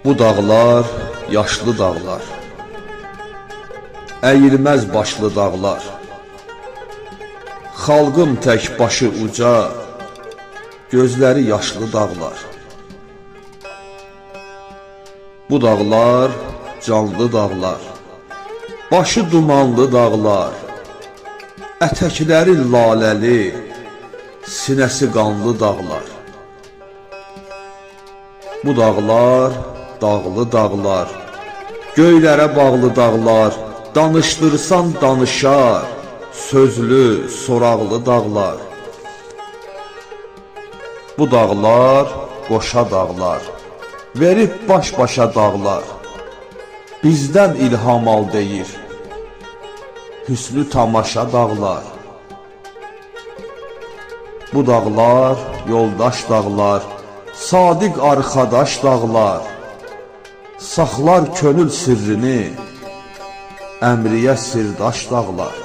Bu dağlar yaşlı dağlar, əyilməz başlı dağlar. Xalqım tək başı uca, gözləri yaşlı dağlar. Bu dağlar canlı dağlar, başı dumanlı dağlar. Ətəkləri laləli, sinəsi qanlı dağlar. Bu dağlar dağlı dağlar, göylərə bağlı dağlar. Danışdırsan danışar, sözlü, soraqlı dağlar. Bu dağlar qoşa dağlar, verib baş-başa dağlar. Bizdən ilham al deyir, hüsnü tamaşa dağlar. Bu dağlar yoldaş dağlar, sadiq arxadaş dağlar. Saxlar könül sirrini, əmriyə sirdaş dağlar.